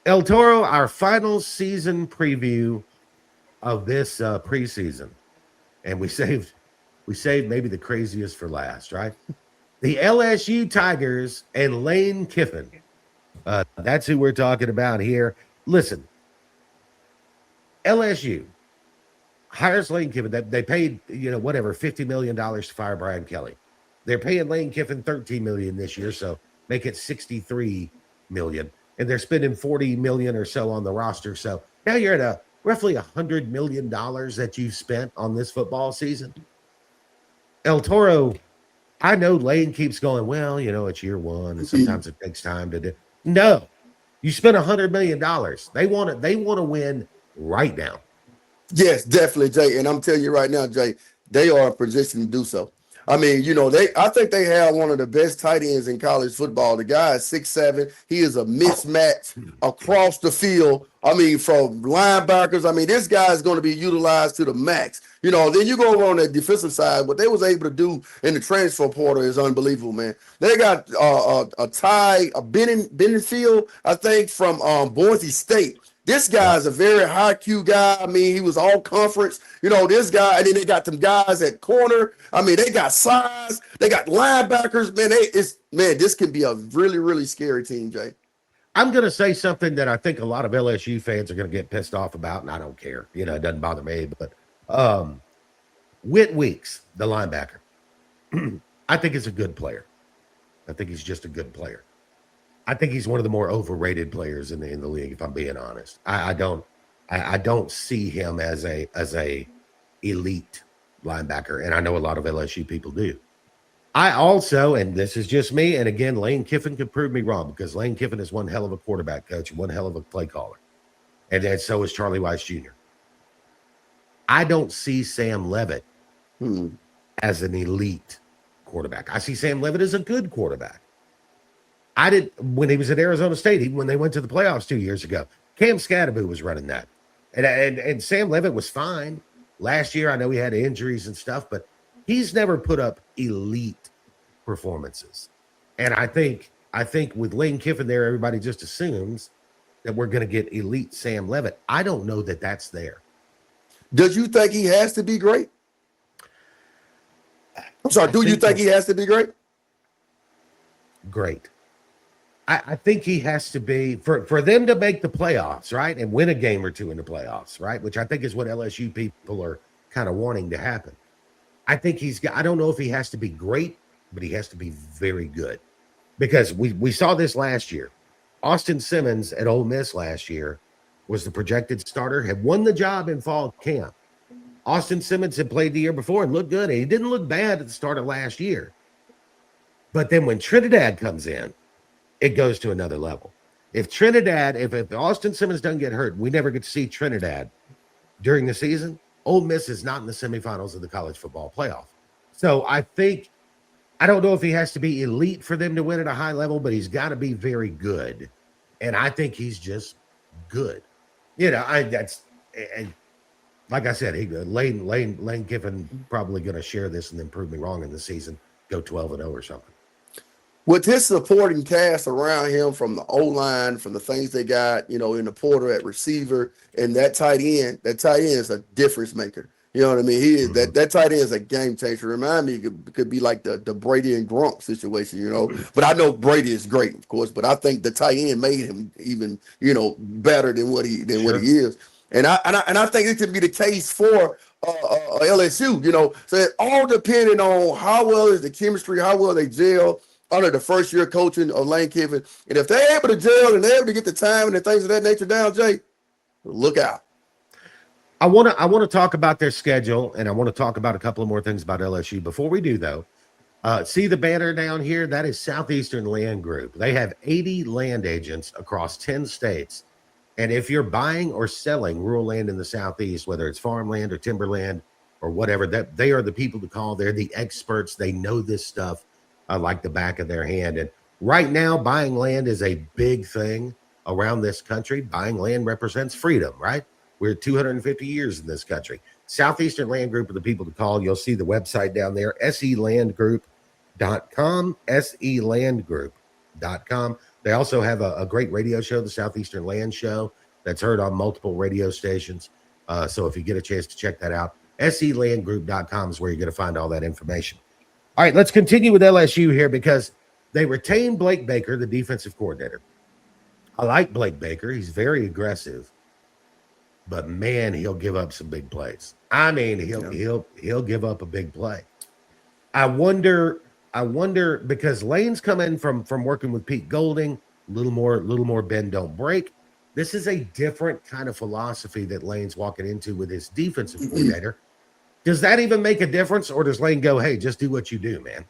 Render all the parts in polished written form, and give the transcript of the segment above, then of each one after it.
El Toro, our final season preview of this preseason, and we saved maybe the craziest for last, right? The LSU Tigers and Lane Kiffin. That's who we're talking about here. Listen, LSU hires Lane Kiffin. They paid, whatever, $50 million to fire Brian Kelly. They're paying Lane Kiffin $13 million this year, so make it $63 million. And they're spending $40 million or so on the roster. So now you're at a roughly $100 million that you've spent on this football season. El Toro, I know Lane keeps going, well, it's year one, and sometimes it takes time to do. No, you spent $100 million. They want to win right now. Yes, definitely, Jay. And I'm telling you right now, Jay, they are in position to do so. I mean, I think they have one of the best tight ends in college football. The guy is 6'7". He is a mismatch across the field. I mean, from linebackers. I mean, this guy is going to be utilized to the max. Then you go over on the defensive side. What they was able to do in the transfer portal is unbelievable, man. They got a Benningfield, I think, from Boise State. This guy is a very high Q guy. I mean, he was all conference. This guy, and then they got them guys at corner. I mean, they got size. They got linebackers. Man, this can be a really, really scary team, Jay. I'm going to say something that I think a lot of LSU fans are going to get pissed off about, and I don't care. It doesn't bother me. But Whit Weeks, the linebacker, I think is a good player. I think he's just a good player. I think he's one of the more overrated players in the league, if I'm being honest. I don't see him as a elite linebacker, and I know a lot of LSU people do. I also, and this is just me, and again, Lane Kiffin could prove me wrong, because Lane Kiffin is one hell of a quarterback coach, one hell of a play caller, and so is Charlie Weiss Jr. I don't see Sam Levitt as an elite quarterback. I see Sam Levitt as a good quarterback. I did when he was at Arizona State, when they went to the playoffs 2 years ago. Cam Scadaboo was running that. And Sam Levitt was fine. Last year, I know he had injuries and stuff, but he's never put up elite performances. And I think with Lane Kiffin there, everybody just assumes that we're going to get elite Sam Levitt. I don't know that that's there. Does you think he has to be great? I'm sorry, do you think he has to be great? Great. I think he has to be for them to make the playoffs, right? And win a game or two in the playoffs, right? Which I think is what LSU people are kind of wanting to happen. I think I don't know if he has to be great, but he has to be very good. Because we saw this last year. Austin Simmons at Ole Miss last year was the projected starter, had won the job in fall camp. Austin Simmons had played the year before and looked good. And he didn't look bad at the start of last year. But then when Trinidad comes in, it goes to another level. If Austin Simmons doesn't get hurt, we never get to see Trinidad during the season. Ole Miss is not in the semifinals of the college football playoff. So I don't know if he has to be elite for them to win at a high level, but he's got to be very good. And I think he's just good. And like I said, Lane Kiffin probably going to share this and then prove me wrong in the season, go 12-0 or something. With his supporting cast around him, from the O-line, from the things they got, in the portal at receiver, and that tight end is a difference maker. You know what I mean? He is that tight end is a game changer. Remind me, it could be like the Brady and Gronk situation, But I know Brady is great, of course, but I think the tight end made him even, better than what he is. And I think it could be the case for LSU, So it all depending on how well is the chemistry, how well they gel under the first year coaching of Lane Kiffin. And if they're able to gel and they're able to get the time and the things of that nature down, Jay, look out. I want to talk about their schedule, and I want to talk about a couple of more things about LSU. Before we do, though, see the banner down here? That is Southeastern Land Group. They have 80 land agents across 10 states. And if you're buying or selling rural land in the Southeast, whether it's farmland or timberland or whatever, that they are the people to call. They're the experts. They know this stuff like the back of their hand. And right now, buying land is a big thing around this country. Buying land represents freedom, right? We're 250 years in this country. Southeastern Land Group are the people to call. You'll see the website down there, selandgroup.com, selandgroup.com. They also have a great radio show, the Southeastern Land Show, that's heard on multiple radio stations. So if you get a chance to check that out, selandgroup.com is where you're going to find all that information. All right, let's continue with LSU here because they retained Blake Baker, the defensive coordinator. I like Blake Baker. He's very aggressive, but man, he'll give up some big plays. I mean, he'll give up a big play. I wonder because Lane's come in from working with Pete Golding, a little more bend don't break. This is a different kind of philosophy that Lane's walking into with his defensive coordinator. Does that even make a difference, or does Lane go, "Hey, just do what you do, man"?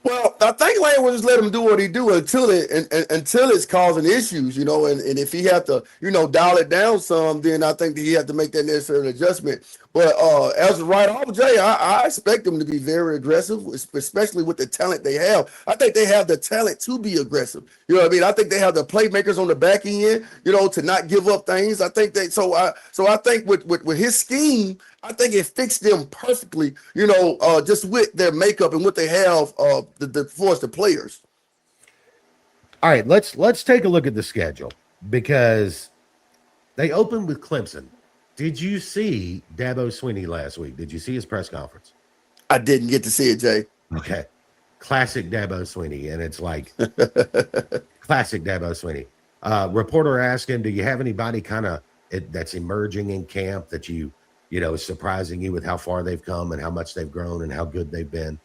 Well, I think Lane will just let him do what he do until it's causing issues, and if he have to, dial it down some, then I think that he have to make that necessary adjustment. But as of right off, Jay, I expect them to be very aggressive, especially with the talent they have. I think they have the talent to be aggressive. You know what I mean? I think they have the playmakers on the back end, to not give up things. I think they so I think with his scheme, I think it fits them perfectly, just with their makeup and what they have for the players. All right, let's take a look at the schedule because they opened with Clemson. Did you see Dabo Swinney last week? Did you see his press conference? I didn't get to see it, Jay. Okay. Classic Dabo Swinney, and it's like classic Dabo Swinney. Reporter asked him, "Do you have anybody kind of that's emerging in camp that is surprising you with how far they've come and how much they've grown and how good they've been?"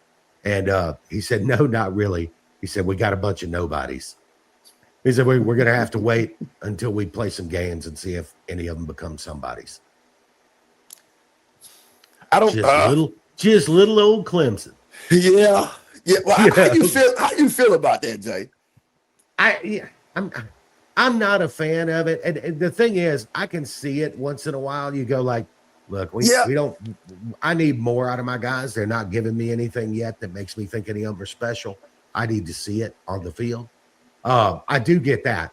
And he said, "No, not really." He said, "We got a bunch of nobodies." He said, we're going to have to wait until we play some games and see if any of them become somebodies. I don't just little old Clemson. Yeah. Well, how you feel about that, Jay? I'm not a fan of it. And the thing is, I can see it once in a while. You go like, look, we don't. I need more out of my guys. They're not giving me anything yet that makes me think any of them are special. I need to see it on the field. I do get that,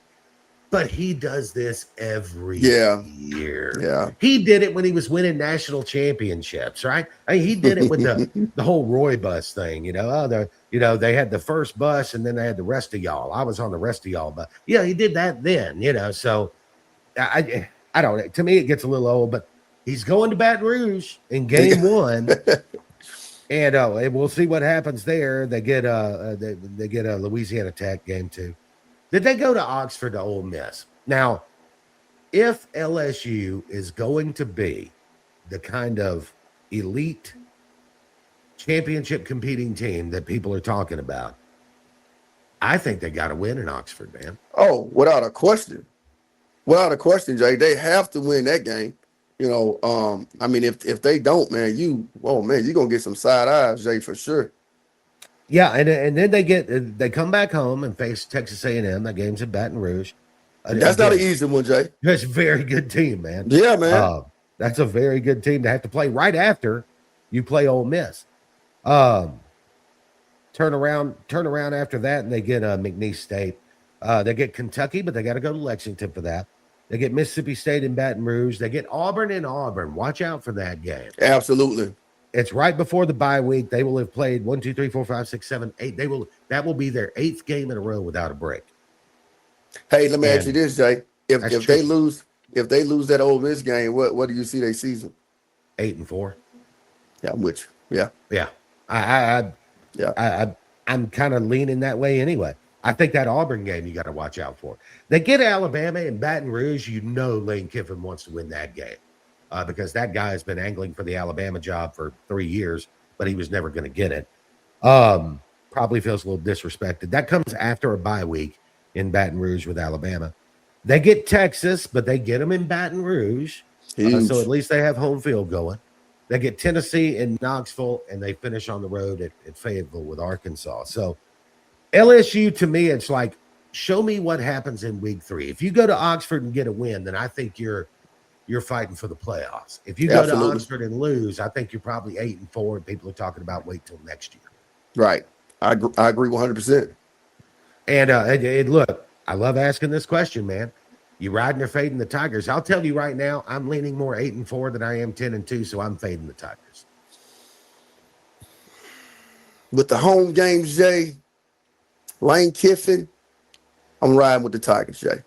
but he does this every year. Yeah, he did it when he was winning national championships, right? I mean, he did it with the whole Roy bus thing. They had the first bus and then they had the rest of y'all. I was on the rest of y'all, but yeah, he did that then. So I don't know. To me, it gets a little old, but he's going to Baton Rouge in game one. And we'll see what happens there. They get a Louisiana Tech game 2. Did they go to Oxford to Ole Miss? Now, if LSU is going to be the kind of elite championship competing team that people are talking about, I think they got to win in Oxford, man. Oh, without a question. Without a question, Jay. They have to win that game. I mean, if they don't, man, you're gonna get some side eyes, Jay, for sure. Yeah, and then they come back home and face Texas A&M. That game's in Baton Rouge. That's not an easy one, Jay. That's a very good team, man. Yeah, man. That's a very good team to have to play right after you play Ole Miss. Turn around after that, and they get McNeese State. They get Kentucky, but they got to go to Lexington for that. They get Mississippi State in Baton Rouge. They get Auburn in Auburn. Watch out for that game. Absolutely. It's right before the bye week. They will have played 1, 2, 3, 4, 5, 6, 7, 8. That will be their 8th game in a row without a break. Hey, let me ask you this, Jay. If they lose that Ole Miss game, what do you see their season? 8-4. Yeah, I'm with you. Yeah. I'm kind of leaning that way anyway. I think that Auburn game you got to watch out for. They get Alabama and Baton Rouge. Lane Kiffin wants to win that game because that guy has been angling for the Alabama job for 3 years, but he was never going to get it. Probably feels a little disrespected. That comes after a bye week in Baton Rouge with Alabama. They get Texas, but they get them in Baton Rouge. So at least they have home field going. They get Tennessee in Knoxville, and they finish on the road at Fayetteville with Arkansas. So LSU, to me, it's like, show me what happens in week 3. If you go to Oxford and get a win, then I think you're fighting for the playoffs. If you go to Oxford and lose, I think you're probably 8-4, and people are talking about wait till next year. Right. I agree 100%. And look, I love asking this question, man. You riding or fading the Tigers? I'll tell you right now, I'm leaning more 8-4 than I am 10-2, so I'm fading the Tigers. With the home games, Jay, Lane Kiffin, I'm riding with the Tigers, Jay.